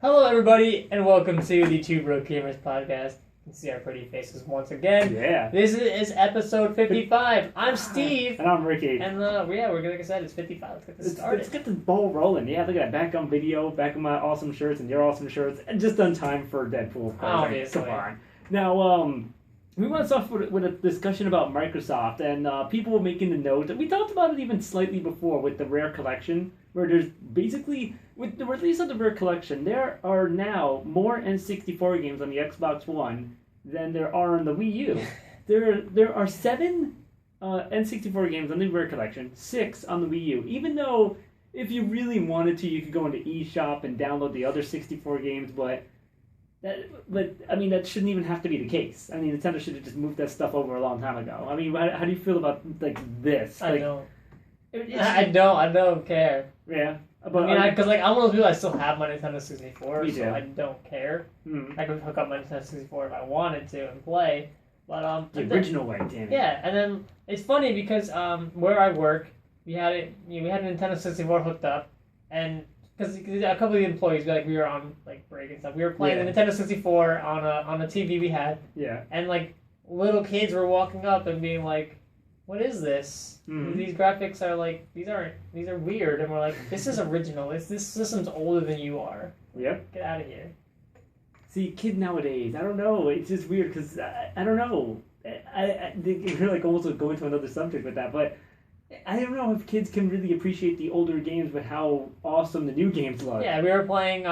Hello, everybody, and welcome to the Two Broke Gamers podcast. You can see our pretty faces once again. Yeah. This is episode 55. I'm Steve. And I'm Ricky. And we're getting excited. It's 55. Let's get this started. Let's get this ball rolling. Yeah, look at that. Back on video, back on my awesome shirts and your awesome shirts. And just on time for Deadpool, of course. Obviously. Come on. Now, we want to start with a discussion about Microsoft. And people were making the note that we talked about it even slightly before with the Rare Collection, where there's basically, with the release of the Rare Collection, there are now more N64 games on the Xbox One than there are on the Wii U. There are 7 N64 games on the Rare Collection, 6 on the Wii U. Even though, if you really wanted to, you could go into eShop and download the other 64 games, but I mean, that shouldn't even have to be the case. I mean, Nintendo should have just moved that stuff over a long time ago. I mean, how do you feel about, like, this? I don't care. Yeah. But, I mean, because, like, I'm one of those people that still have my Nintendo 64, so too. I don't care. Mm. I could hook up my Nintendo 64 if I wanted to and play. But, the original way, damn it. Yeah, and then it's funny because where I work, we had a Nintendo 64 hooked up, and because a couple of the employees, we were on like break and stuff, we were playing the Nintendo 64 on a TV we had. Yeah. And like little kids were walking up and being like, "What is this? Mm-hmm. These graphics are like these are weird," and we're like, "This is original. This system's older than you are. Yep. Get out of here." See, kids nowadays, I don't know. It's just weird because I don't know. I think we're like almost going to another subject with that, but I don't know if kids can really appreciate the older games with how awesome the new games look. Yeah, we were playing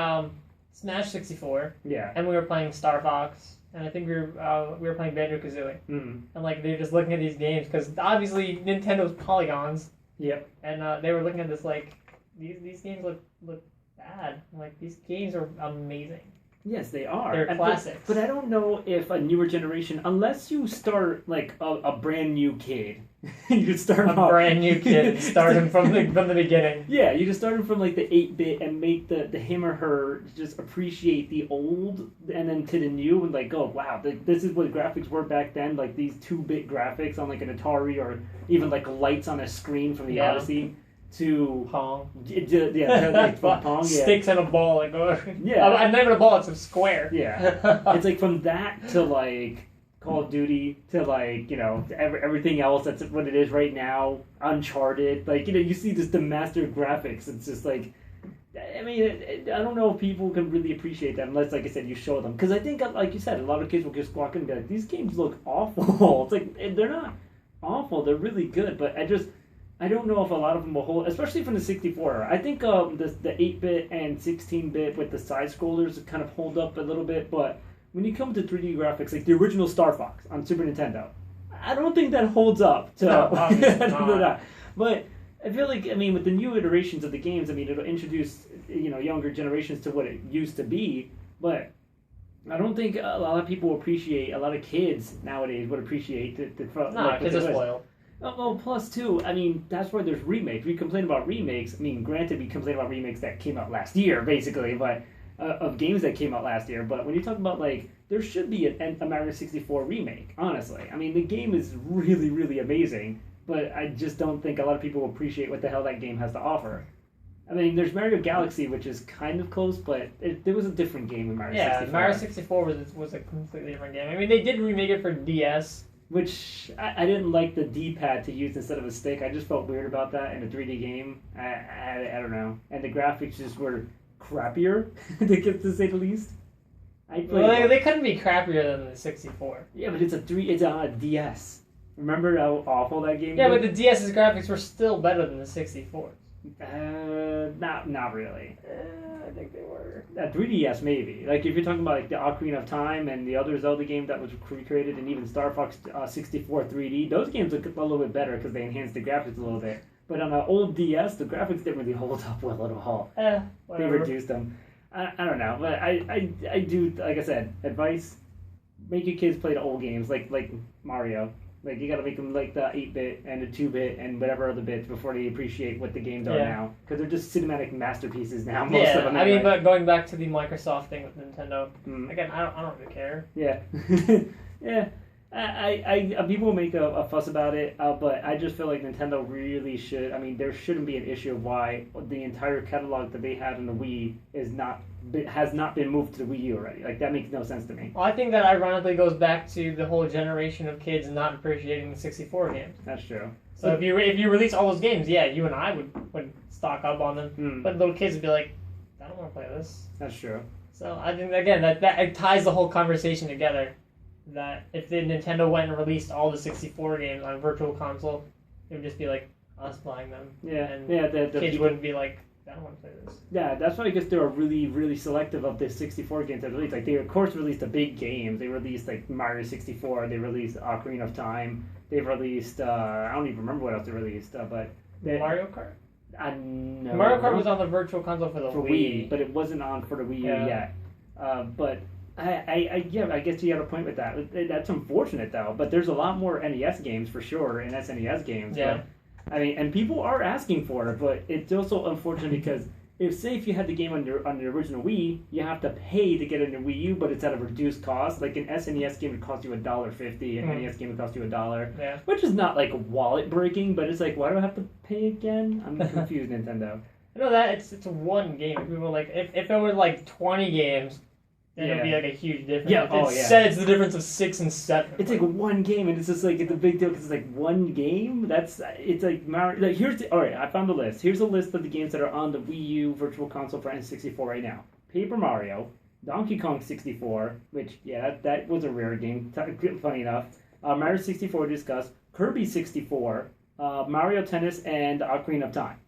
Smash 64. Yeah. And we were playing Star Fox, and I think we were playing Banjo-Kazooie. Mm-hmm. And like they're just looking at these games because obviously Nintendo's polygons. Yep. And they were looking at this like these games look bad. Like these games are amazing. Yes, they are. They're classics. But I don't know if a newer generation, unless you start like a brand new kid, you could start a brand new kid and start him from the beginning. Yeah, you just start him from like the 8-bit and make the him or her just appreciate the old, and then to the new and like, oh wow, this is what graphics were back then. Like these 2-bit graphics on like an Atari or even like lights on a screen from the Odyssey. To Pong. Like Pong, yeah. Sticks and a ball. Like, yeah. I'm not even a ball, it's a square. Yeah. It's like from that to like Call of Duty to like, everything else that's what it is right now. Uncharted. Like, you see the master graphics. It's just like, I mean, I don't know if people can really appreciate that unless, like I said, you show them. Because I think, like you said, a lot of kids will just walk in and be like, these games look awful. It's like, they're not awful. They're really good. But I don't know if a lot of them will hold, especially from the 64. I think the 8-bit and 16-bit with the side-scrollers kind of hold up a little bit, but when you come to 3D graphics, like the original Star Fox on Super Nintendo, I don't think that holds up. No, but I feel like, I mean, with the new iterations of the games, I mean, it'll introduce, younger generations to what it used to be, but I don't think a lot of people appreciate, a lot of kids nowadays would appreciate kids are spoiled. Well, plus too, I mean, that's why there's remakes. We complain about remakes. I mean, granted, we complain about remakes that came out last year, basically, but of games that came out last year. But when you talk about, like, there should be a Mario 64 remake, honestly. I mean, the game is really, really amazing, but I just don't think a lot of people appreciate what the hell that game has to offer. I mean, there's Mario Galaxy, which is kind of close, but there was a different game in Mario 64. Yeah, Mario 64 was a completely different game. I mean, they did remake it for DS. Which, I didn't like the D-pad to use instead of a stick. I just felt weird about that in a 3D game. I don't know. And the graphics just were crappier, to say the least. They couldn't be crappier than the 64. Yeah, but it's on a DS. Remember how awful that game was? Yeah, but the DS's graphics were still better than the 64's. Not really. I think they were. 3DS maybe. Like if you're talking about like the Ocarina of Time and the other Zelda game that was recreated, and even Star Fox 64 3D, those games look a little bit better because they enhanced the graphics a little bit. But on an old DS, the graphics didn't really hold up well at all. They reduced them. I don't know, but I do, like I said, advice: make your kids play the old games like Mario. Like, you gotta make them like the 8-bit and the 2-bit and whatever other bits before they appreciate what the games are now. Because they're just cinematic masterpieces now, most of them. I mean, but going back to the Microsoft thing with Nintendo, again, I don't really care. Yeah. Yeah. People make a fuss about it, but I just feel like Nintendo really should. I mean, there shouldn't be an issue of why the entire catalog that they had in the Wii has not been moved to the Wii U already. Like that makes no sense to me. Well, I think that ironically goes back to the whole generation of kids not appreciating the 64 games. That's true. So if you release all those games, yeah, you and I would stock up on them, but little kids would be like, I don't want to play this. That's true. So I think again that it ties the whole conversation together. That if the Nintendo went and released all the 64 games on Virtual Console, it would just be like us buying them. Yeah, and the kids people wouldn't be like, I don't want to play this. Yeah, that's why I guess they were really, really selective of the 64 games they released. Like they of course released the big games. They released like Mario 64. They released Ocarina of Time. They've released I don't even remember what else they released, but Mario Kart. No. Mario Kart was on the Virtual Console for the Wii, but it wasn't on for the Wii U yet. But I guess you have a point with that. That's unfortunate though. But there's a lot more NES games for sure and SNES games. Yeah. But, I mean, and people are asking for it, but it's also unfortunate because if you had the game on the original Wii, you have to pay to get it in Wii U, but it's at a reduced cost. Like an SNES game would cost you $1.50, an NES game would cost you $1. Yeah. Which is not like wallet breaking, but it's like, why do I have to pay again? I'm confused, Nintendo. I know that it's one game. People like if it were like 20 games, then it'd be like a huge difference. Yeah, It's the difference of 6 and 7. It's like one game, and it's just like it's a big deal because it's like one game. It's like Mario. Like all right. I found the list. Here's a list of the games that are on the Wii U Virtual Console for N64 right now: Paper Mario, Donkey Kong 64, which that was a rare game. Funny enough, Mario 64 discussed, Kirby 64, Mario Tennis, and Ocarina of Time.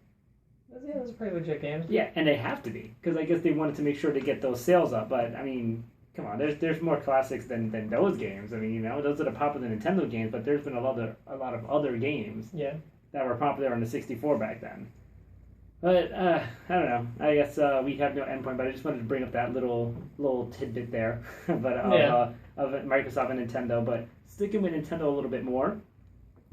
Yeah, those are pretty legit games. Yeah, and they have to be because I guess they wanted to make sure to get those sales up. But I mean, come on, there's more classics than those games. I mean, those are the popular Nintendo games, but there's been a lot of other games that were popular on the 64 back then. But I don't know. I guess we have no endpoint. But I just wanted to bring up that little tidbit there, but of Microsoft and Nintendo. But sticking with Nintendo a little bit more.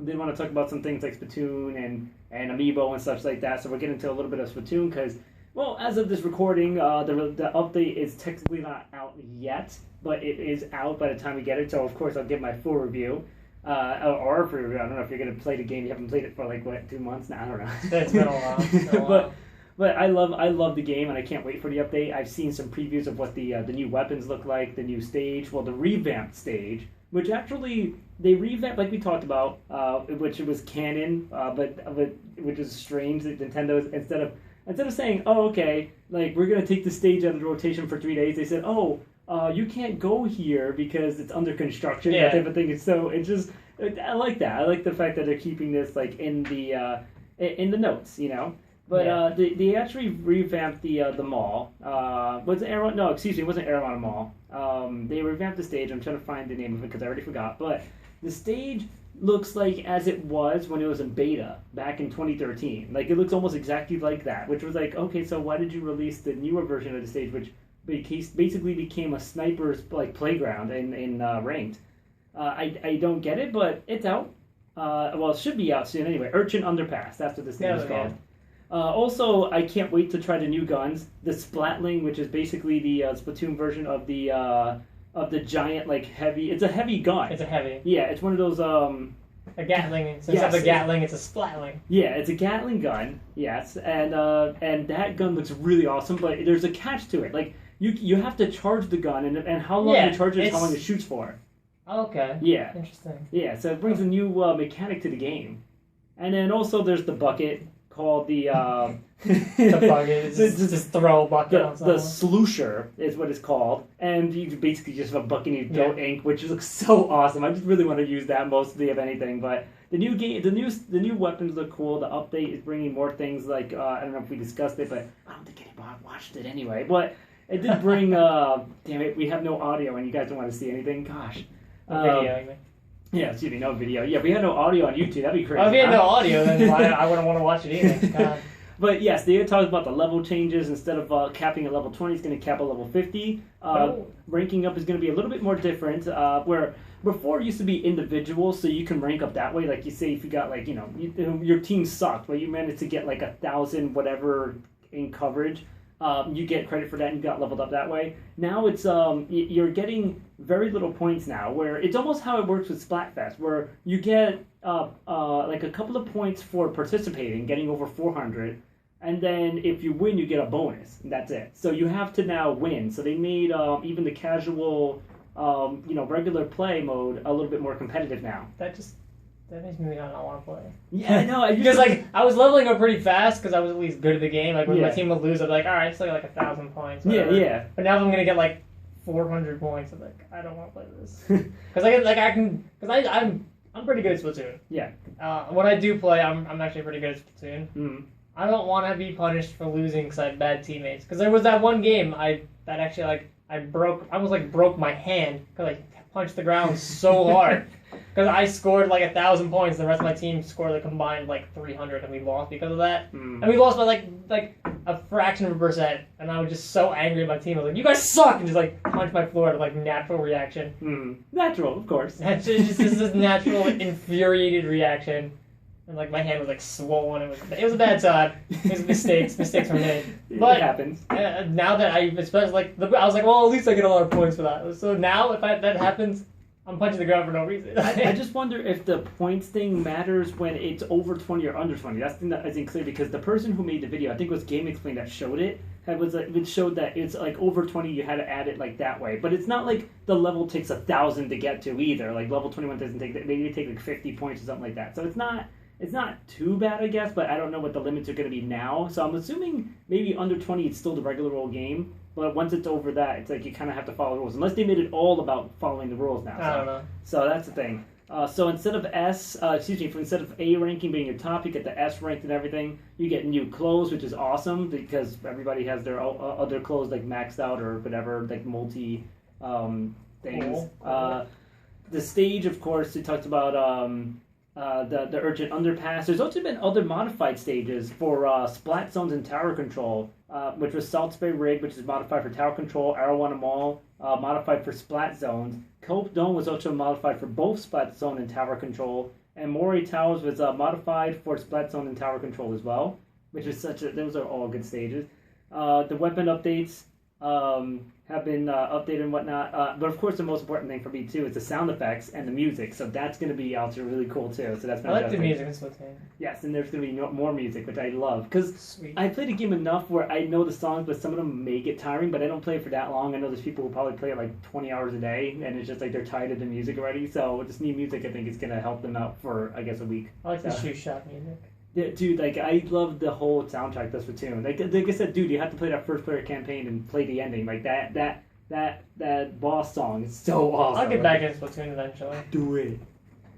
I did want to talk about some things like Splatoon and Amiibo and such like that. So we'll get into a little bit of Splatoon because, well, as of this recording, the update is technically not out yet, but it is out by the time we get it. So, of course, I'll give my full review. Or a free review. I don't know if you're going to play the game. You haven't played it for, 2 months now? I don't know. It's been a while. But I love the game, and I can't wait for the update. I've seen some previews of what the new weapons look like, the new stage, well, the revamped stage, which actually they revamped, like we talked about, which was canon, but which is strange that Nintendo instead of saying, oh, okay, like we're gonna take the stage out of the rotation for 3 days, they said, oh, you can't go here because it's under construction, that type of thing. So it just, I like that. I like the fact that they're keeping this like in the notes, But they actually revamped the mall. Was it Airwana? No, excuse me, it wasn't Airwana Mall. They revamped the stage. I'm trying to find the name of it because I already forgot. But the stage looks like as it was when it was in beta back in 2013. Like it looks almost exactly like that, which was like, okay, so why did you release the newer version of the stage, which basically became a sniper's playground in ranked? I don't get it, but it's out. Well, it should be out soon anyway. Urchin Underpass. That's what this thing is called. Also, I can't wait to try the new guns. The Splatling, which is basically the Splatoon version of the giant heavy. It's a heavy gun. It's a heavy. Yeah, it's one of those. A Gatling. Instead of a Gatling, it's a Splatling. Yeah, it's a Gatling gun. Yes, and that gun looks really awesome. But there's a catch to it. Like you have to charge the gun, and how long it charges, how long it shoots for. Okay. Yeah. Interesting. Yeah, so it brings a new mechanic to the game, and then also there's the bucket. Called the the bucket. Just throw a bucket on someone. The sloosher is what it's called, and you basically just have a bucket and you throw ink, which looks so awesome. I just really want to use that mostly of anything. But the new game, the new weapons look cool. The update is bringing more things like I don't know if we discussed it, but I don't think anybody watched it anyway. But it did bring. Damn it, we have no audio, and you guys don't want to see anything. Gosh. Video, you mean? Yeah, excuse me, no video. Yeah, if we had no audio on YouTube, that'd be crazy. If we had no audio, then I wouldn't want to watch it either. God. But yes, they talked about the level changes. Instead of capping at level 20, it's going to cap at level 50. Ranking up is going to be a little bit more different. Where before it used to be individual, so you can rank up that way. Like you say, if you got your team sucked, but you managed to get 1,000 whatever in coverage. You get credit for that and you got leveled up that way. Now it's you're getting very little points now, where it's almost how it works with Splatfest, where you get like a couple of points for participating, getting over 400, and then if you win, you get a bonus, and that's it. So you have to now win. So they made even the casual, regular play mode a little bit more competitive now. That makes me not want to play. Yeah, I know. Because I was leveling up pretty fast because I was at least good at the game. Like when my team would lose, I'd be like, all right, I still got like 1,000 points. Whatever. Yeah. But now if I'm gonna get like 400 points, I'm like, I don't want to play this because I'm pretty good at Splatoon. Yeah. When I do play, I'm actually pretty good at Splatoon. Mm-hmm. I don't want to be punished for losing because I had bad teammates. Because there was that one game I almost broke my hand because I punched the ground so hard. Because I scored like 1,000 points, the rest of my team scored a combined like 300, and we lost because of that. And we lost by like a fraction of a %. And I was just so angry at my team. I was like, "You guys suck!" and just like punched my floor to like natural reaction. Natural, of course. That's just this natural infuriated reaction. And like my hand was like swollen. It was a bad time. It was mistakes were made. But it happens. Now that I was like, well, at least I get a lot of points for that. So now if that happens, I'm punching the ground for no reason. I just wonder if the points thing matters when it's over 20 or under 20. That's the thing that isn't clear, because the person who made the video, I think it was Game Explain that showed it, it showed that it's like over 20, you had to add it like that way. But it's not like the level takes 1,000 to get to either. Like level 21 doesn't take that. Maybe they take like 50 points or something like that. So it's not too bad, I guess, but I don't know what the limits are going to be now. So I'm assuming maybe under 20 it's still the regular old game. But once it's over that, it's like you kind of have to follow the rules. Unless they made it all about following the rules now. I don't know. So that's the thing. So instead of instead of A ranking being your top, you get the S ranked and everything. You get new clothes, which is awesome because everybody has their other clothes like maxed out or whatever, like multi things. Cool. The stage, of course, it talks about the urgent underpass. There's also been other modified stages for splat zones and tower control, which was Salt Spray Rig, which is modified for tower control, Arowana Mall, modified for splat zones. Cope Dome was also modified for both splat zone and tower control, and Mori Towers was modified for splat zone and tower control as well, which is those are all good stages. The weapon updates have been updated and whatnot, but of course the most important thing for me too is the sound effects and the music, so that's going to be also really cool too. So that's I like the music in Splatoon. Yes, and there's going to be more music, which I love, because I played a game enough where I know the songs, but some of them may get tiring, but I don't play it for that long. I know there's people who probably play it like 20 hours a day, and it's just like they're tired of the music already, so this new music I think is going to help them out for, I guess, a week. I like the shoe shot music. Yeah, dude, like, I love the whole soundtrack to Splatoon. Like I said, dude, you have to play that first player campaign and play the ending. Like, that boss song is so awesome. I'll get back into Splatoon eventually. Do it.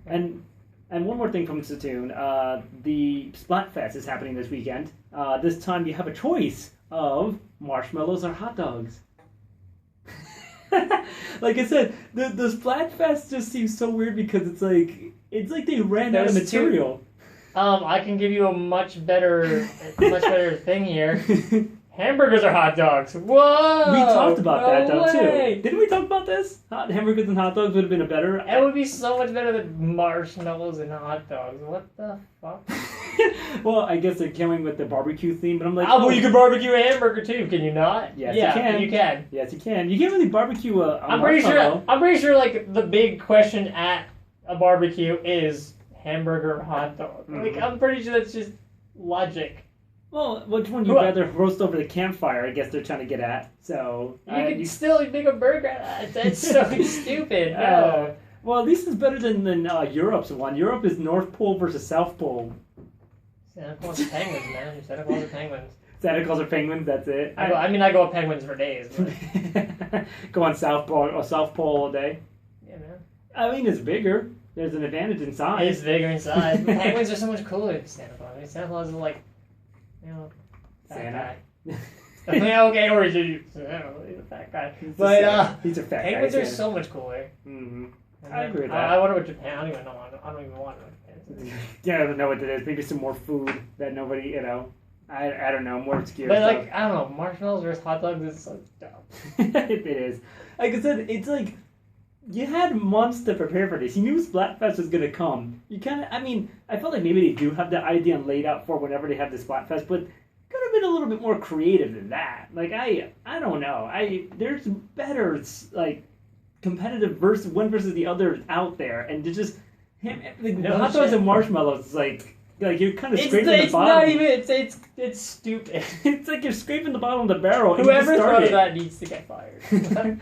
And one more thing from Splatoon, the Splatfest is happening this weekend. This time you have a choice of marshmallows or hot dogs. Like I said, the Splatfest just seems so weird because it's like they ran out of material. I can give you a much better thing here. Hamburgers or hot dogs? Whoa! We talked about that though way. too. Didn't we talk about this? Hamburgers and hot dogs would have been a better. It would be so much better than marshmallows and hot dogs. What the fuck? Well, I guess they're coming with the barbecue theme, but I'm like, well, you can barbecue a hamburger too, can you not? Yes, you can. You can. Yes, you can. You can't really barbecue a I'm pretty sure. Like the big question at a barbecue is hamburger or hot dog. Mm-hmm. Like I'm pretty sure that's just logic. Well, which one you'd rather roast over the campfire? I guess they're trying to get at. So you can still make a burger out of that. That's so stupid. No. Well, at least it's better than Europe's one. Europe is North Pole versus South Pole. Santa Claus are penguins, man. Santa Claus are penguins. Santa Claus are penguins. That's it. I go with penguins for days. But... Go on South Pole all day. Yeah, man. I mean, it's bigger. There's an advantage in size. It's bigger in size. Penguins are so much cooler than Santa Claus. I mean, Santa Claus is like, Santa. Okay, or he's a fat guy. But he's a fat guy. Penguins are so much cooler. Mm-hmm. I agree with that. I wonder what Japan. I don't even know. I don't even want to know Japan. Yeah, I don't know what it is. Maybe some more food that nobody, I don't know, more obscure but stuff. Like, I don't know, marshmallows versus hot dogs is so dumb. It is. Like I said, it's like, you had months to prepare for this. You knew Splatfest was going to come. I felt like maybe they do have the idea laid out for whenever they have the Splatfest, but could have been a little bit more creative than that. Like, I don't know. There's better, like, competitive versus one versus the other out there, and to just No hot dogs shit. and marshmallows is like you're kind of scraping the It's bottom. not even. It's stupid. It's like you're scraping the bottom of the barrel. And Whoever you just thought of started. that needs to get fired.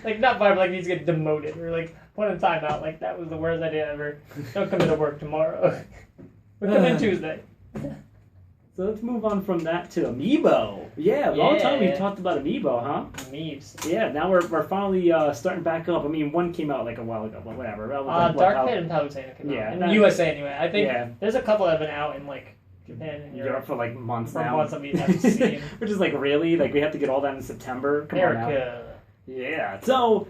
Like not fired, but like needs to get demoted or like put in timeout. Like that was the worst idea ever. Don't come into work tomorrow. But come in Tuesday. So let's move on from that to Amiibo. Yeah, long time we Yeah. talked about Amiibo, huh? Memes. Yeah, now we're finally starting back up. I mean, one came out like a while ago, but whatever. That was like, Dark how- Pit and Palisade came Yeah, out. In that- the USA anyway. I think Yeah. there's a couple that have been out in like Japan and Europe Europe for like months for now. months that we haven't seen. Which is like really like we have to get all that in September. Come on now. America. Yeah. So,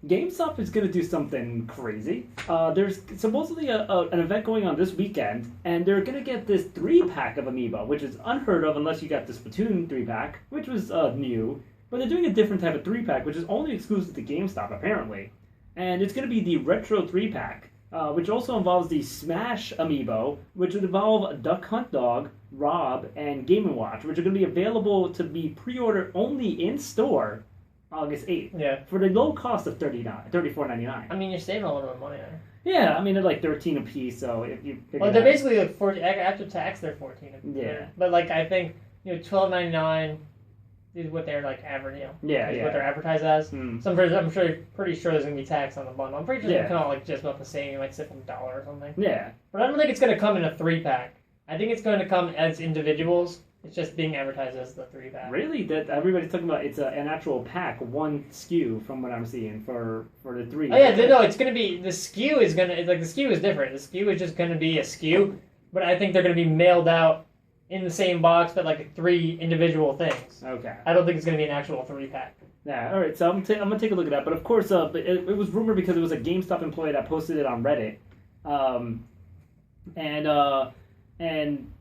GameStop is going to do something crazy. There's supposedly an event going on this weekend, and they're going to get this 3-pack of Amiibo, which is unheard of unless you got the Splatoon 3-pack, which was new. But they're doing a different type of 3-pack, which is only exclusive to GameStop, apparently. And it's going to be the Retro 3-pack, which also involves the Smash Amiibo, which would involve Duck Hunt Dog, Rob, and Game & Watch, which are going to be available to be pre-ordered only in-store August 8th. Yeah. For the low cost of $34.99. I mean, you're saving a little bit of money there. Yeah, I mean they're like 13 a piece, so if you figure Well, they're that- basically like 14 after tax. They're 14. Yeah. But like I think $12.99 is what they're like average. Yeah, is yeah. what they're advertised as. Hmm. So I'm pretty sure there's gonna be tax on the bundle. I'm pretty sure Yeah. they come out like just about the same. You might save $1 or something. Yeah, But I don't think it's gonna come in a 3-pack. I think it's going to come as individuals. It's just being advertised as the 3-pack. really? That everybody's talking about it's an actual pack, one SKU from what I'm seeing for the 3. Oh yeah, no, it's gonna be the SKU is gonna the SKU is different. The SKU is just gonna be a SKU, but I think they're gonna be mailed out in the same box, but like 3 individual things. Okay. I don't think it's gonna be an actual 3-pack. Yeah. All right. So I'm gonna take a look at that. But of course, it was rumored because it was a GameStop employee that posted it on Reddit, and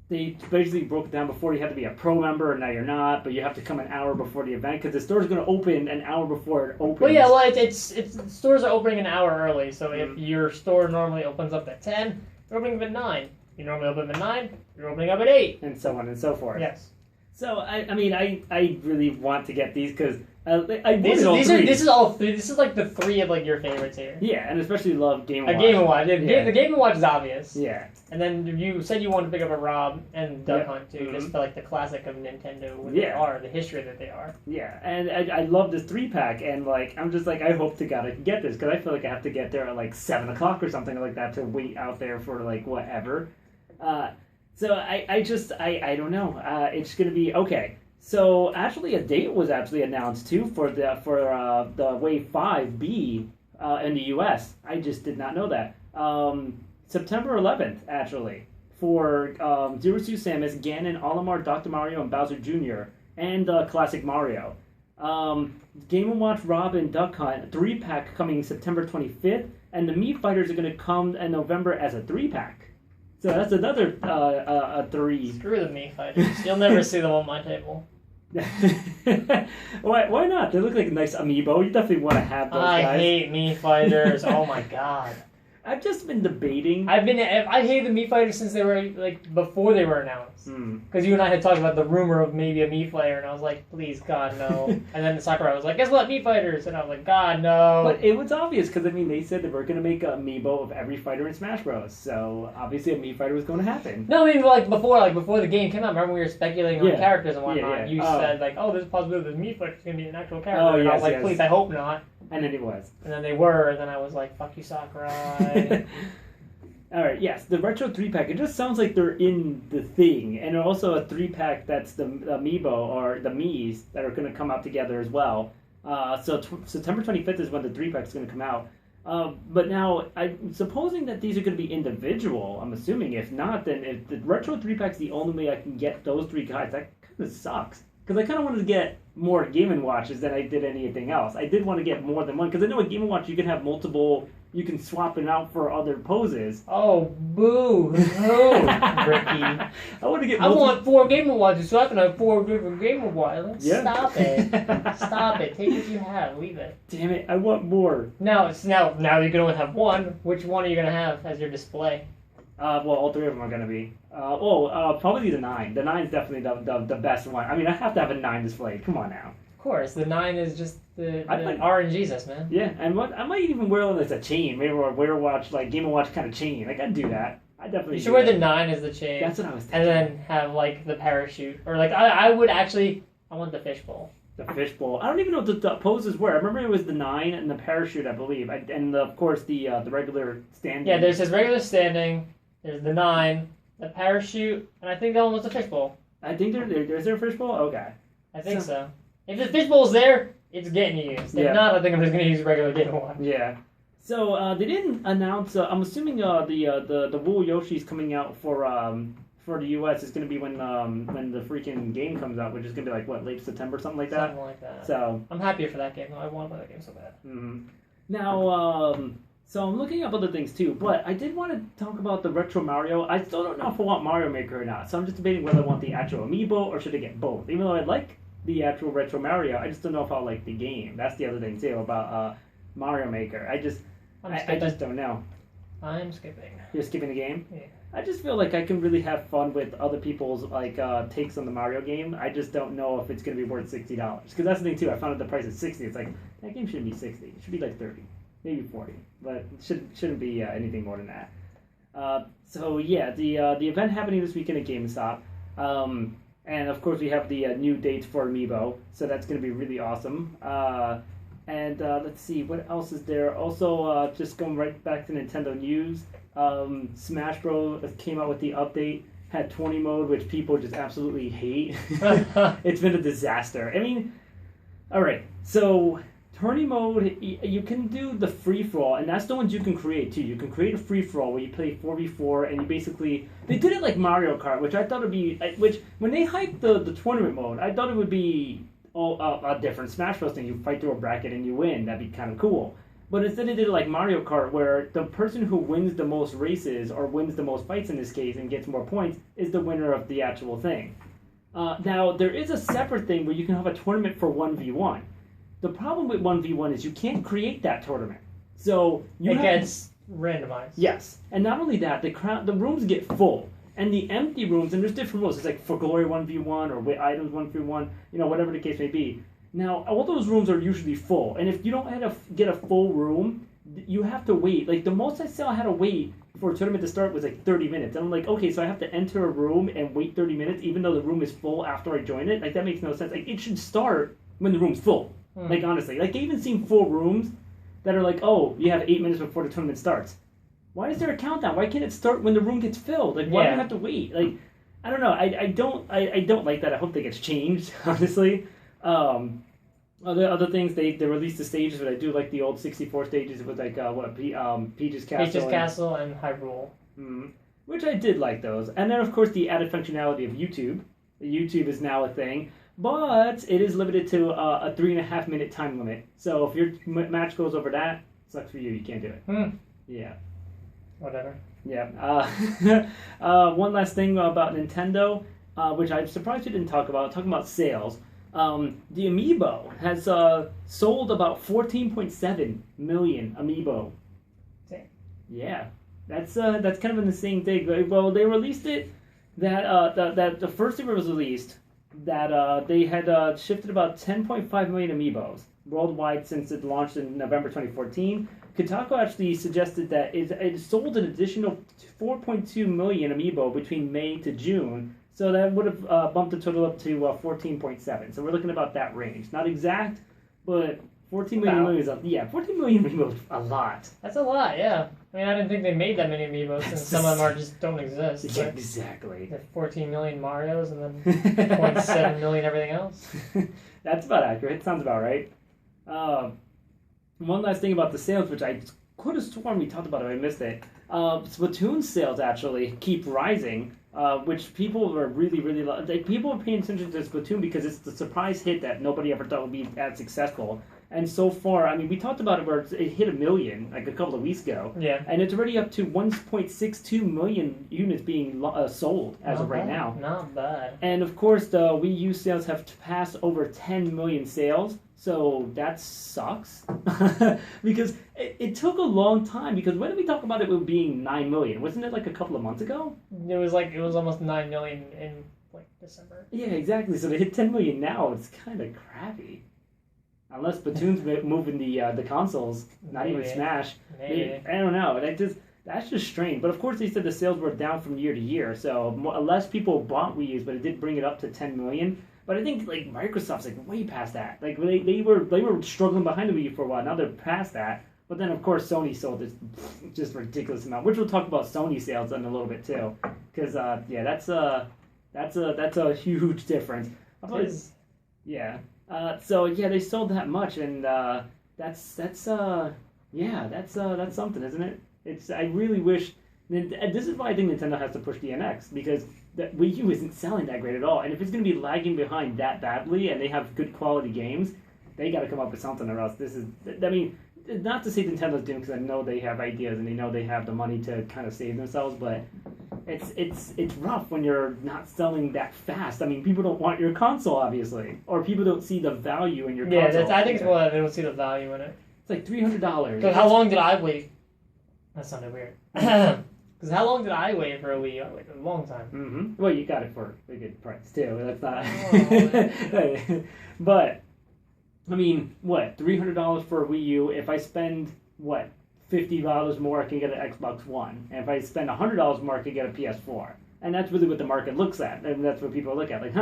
they basically broke it down. Before you had to be a pro member, and now you're not, but you have to come an hour before the event because the store's going to open an hour before it opens. Well, yeah, well, it's stores are opening an hour early, so if your store normally opens up at 10, you're opening up at 9. You normally open up at 9, you're opening up at 8. And so on and so forth. Yes. So I mean I really want to get these because I wanted all This three. is all 3. This is like the 3 of like your favorites here. Yeah, and especially love Game A Watch. Game & Watch. Yeah. The Game & Watch is obvious. Yeah. And then you said you wanted to pick up a Rob and Duck Yep. Hunt too, Mhm. just for like the classic of Nintendo, what they Yeah. are, the history that they are. Yeah, and I love this 3-pack, and like I'm just like I hope to God I can get this because I feel like I have to get there at like 7 o'clock or something like that to wait out there for like whatever. So I don't know. It's gonna be okay. So actually, a date was actually announced too for the Wave 5B in the U.S. I just did not know that. September 11th, actually, for Zero Suit Samus, Ganon, Olimar, Dr. Mario, and Bowser Jr. and Classic Mario. Game & Watch, Rob, and Duck Hunt 3-pack coming September 25th, and the Mii Fighters are going to come in November as a 3-pack. So that's another 3. Screw the Mii Fighters. You'll never see them on my table. Why not? They look like a nice amiibo. You definitely want to have those I guys. hate Mii Fighters. Oh my god. I've just been debating. I hated the Mii Fighters since they were like before they were announced. Because you and I had talked about the rumor of maybe a Mii Fighter, and I was like, please God no. And then Sakurai was like, guess what, Mii Fighters, and I was like, God no. But it was obvious because I mean they said they were going to make an amiibo of every fighter in Smash Bros. So obviously a Mii Fighter was going to happen. No, I mean like before the game came out. Remember we were speculating on Yeah. characters and whatnot. Yeah. You said like, oh, there's a possibility that Mii Fighter's gonna be an actual character. Oh, and I yes, was like, yes. please, I hope not. And then it was. And then they were, and then I was like, fuck you, Sakurai. All right, yes, the retro 3-pack. It just sounds like they're in the thing, and also a 3-pack that's the amiibo or the Mii's that are going to come out together as well. So September 25th is when the 3-pack is going to come out. But now I'm supposing that these are going to be individual. I'm assuming. If not, then if the retro 3-pack's the only way I can get those 3 guys, that kind of sucks. Because I kind of wanted to get more Game & Watches than I did anything else. I did want to get more than one because I know a Game & Watch you can have multiple. You can swap it out for other poses. Oh, boo. No, Ricky. I want to get. I want 4 Game & Watches so I can have 4 different Game & Watches. Yeah. Stop it. Stop it. Take what you have. Leave it. Damn it! I want more. Now you can only have one. Which one are you going to have as your display? Well, all 3 of them are gonna be. Probably the 9. The 9 is definitely the best one. I mean, I have to have a 9 display. Come on now. course, the 9 is just the I orange Jesus, man. Yeah, and what I might even wear it as a chain, maybe a Wear Watch, like Game & Watch kind of chain. Like I'd do that. I definitely. You should wear the 9 as the chain. That's what I was thinking. And then have like the parachute, or like I would actually, I want the fishbowl. The fishbowl. I don't even know what the poses were. I remember it was the 9 and the parachute, I believe, and of course the regular standing. Yeah, there's his regular standing. There's the 9, the parachute, and I think that one was the fishbowl. I think is there a fishbowl? Okay. I think so. If the fishbowl's there, it's getting used. If not, I think I'm just gonna use regular Game & Watch. Yeah. So they didn't announce. I'm assuming the Wool Yoshi's coming out for the U.S. is going to be when the freaking game comes out, which is going to be like what, late September, something like that. Something like that. So I'm happier for that game. I want to play that game so bad. Mm-hmm. Now, so I'm looking up other things too, but I did want to talk about the Retro Mario. I still don't know if I want Mario Maker or not, so I'm just debating whether I want the actual Amiibo or should I get both. Even though I like the actual Retro Mario, I just don't know if I'll like the game. That's the other thing too about Mario Maker. I just don't know. I'm skipping. You're skipping the game? Yeah. I just feel like I can really have fun with other people's like takes on the Mario game. I just don't know if it's going to be worth $60. Because that's the thing too. I found out the price is $60. It's like that game shouldn't be $60. It should be like $30, maybe $40, but it shouldn't be anything more than that. So yeah, the event happening this weekend at GameStop, and of course we have the new dates for Amiibo. So that's going to be really awesome. And let's see, what else is there? Also, just going right back to Nintendo news, Smash Bros. Came out with the update, had 20 mode, which people just absolutely hate. It's been a disaster. I mean, all right, so tourney mode, you can do the free-for-all, and that's the ones you can create, too. You can create a free-for-all where you play 4v4, and you basically... They did it like Mario Kart, which I thought would be... Which, when they hyped the tournament mode, I thought it would be... a different Smash Bros. Thing. You fight through a bracket and you win. That'd be kind of cool. But instead they did it like Mario Kart, where the person who wins the most races, or wins the most fights in this case, and gets more points, is the winner of the actual thing. Now, there is a separate thing where you can have a tournament for 1v1. The problem with 1v1 is you can't create that tournament. So it gets randomized. Yes. And not only that, the rooms get full. And the empty rooms, and there's different rules. It's like for glory 1v1 or with items 1v1, whatever the case may be. Now, all those rooms are usually full. And if you don't get a full room, you have to wait. Like, the most I saw I had to wait for a tournament to start was like 30 minutes. And I'm like, okay, so I have to enter a room and wait 30 minutes even though the room is full after I join it? Like, that makes no sense. Like, it should start when the room's full. Like, honestly. Like, I even seen full rooms that are like, oh, you have 8 minutes before the tournament starts. Why is there a countdown? Why can't it start when the room gets filled? Like, why do you have to wait? Like, I don't know. I don't like that. I hope that gets changed, honestly. Other things, they released the stages, but I do like the old 64 stages with like Peach's Castle. Peach's Castle and Hyrule. Which I did like those. And then of course the added functionality of YouTube. YouTube is now a thing, but it is limited to a 3.5 minute time limit. So if your match goes over that, sucks for you. You can't do it. Yeah. Whatever. Yeah. One last thing about Nintendo, which I'm surprised you didn't talk about. Talking about sales. The Amiibo has sold about 14.7 million Amiibo. Dang. Yeah, that's kind of an insane thing. Well, they released it that the first it was released that they had shifted about 10.5 million Amiibos worldwide since it launched in November 2014. Kotaku actually suggested that it sold an additional 4.2 million Amiibo between May to June. So that would have bumped the total up to 14.7. So we're looking about that range. Not exact, but 14 million is 14 million Amiibo is a lot. That's a lot, yeah. I mean, I didn't think they made that many Amiibos, since some of them just don't exist. Yeah, exactly. There's 14 million Marios and then 0.7 million everything else. That's about accurate. Sounds about right. One last thing about the sales, which I could have sworn we talked about it, I missed it. Splatoon sales actually keep rising. Which people are really, really... people are paying attention to Splatoon because it's the surprise hit that nobody ever thought would be as successful. And so far, I mean, we talked about it where it hit 1 million, like a couple of weeks ago. Yeah. And it's already up to 1.62 million units being sold as of right now. Not bad. And of course, the Wii U sales have passed over 10 million sales. So that sucks. Because it took a long time. Because when did we talk about it being 9 million? Wasn't it like a couple of months ago? It was almost 9 million in like December. Yeah, exactly. So to hit 10 million now, it's kind of crappy. Unless Splatoon's moving the consoles, not even Smash. Maybe. I don't know. That's just strange. But of course, they said the sales were down from year to year, so less people bought Wii U's, but it did bring it up to 10 million. But I think like Microsoft's like way past that. Like they were struggling behind the Wii U for a while. Now they're past that. But then of course Sony sold this just ridiculous amount, which we'll talk about Sony sales in a little bit too, because yeah, that's a huge difference. Yeah. So yeah, they sold that much, and that's something, isn't it? I really wish. This is why I think Nintendo has to push the NX, because the Wii U isn't selling that great at all, and if it's going to be lagging behind that badly, and they have good quality games, they got to come up with something, or else this is. I mean, not to say Nintendo's doing, because I know they have ideas and they know they have the money to kind of save themselves, but it's rough when you're not selling that fast. I mean, people don't want your console, obviously, or people don't see the value in your console. Yeah, I think it's more that they don't see the value in it. It's like $300. Because how long did I wait? That sounded weird. Because how long did I wait for a Wii U? I waited a long time. Mm-hmm. Well, you got it for a good price too. That's not. Oh, but I mean, what, $300 for a Wii U? If I spend what, $50 more, I can get an Xbox One, and if I spend $100 more, I can get a PS4. And that's really what the market looks at, and that's what people look at. Like,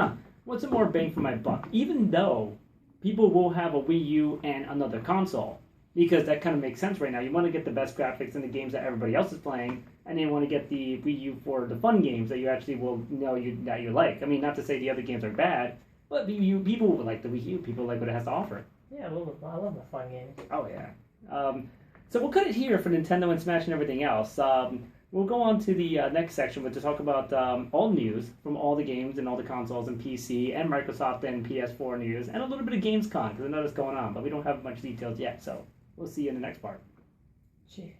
what's a more bang for my buck? Even though people will have a Wii U and another console, because that kind of makes sense right now. You want to get the best graphics in the games that everybody else is playing, and you want to get the Wii U for the fun games that you actually will know that you like. I mean, not to say the other games are bad, but people will like the Wii U. People like what it has to offer. Yeah, I love the fun games. Oh, yeah. So we'll cut it here for Nintendo and Smash and everything else. We'll go on to the next section, which to talk about all news from all the games and all the consoles and PC and Microsoft and PS4 news, and a little bit of Gamescom, because I know what's going on, but we don't have much details yet, so we'll see you in the next part. Gee.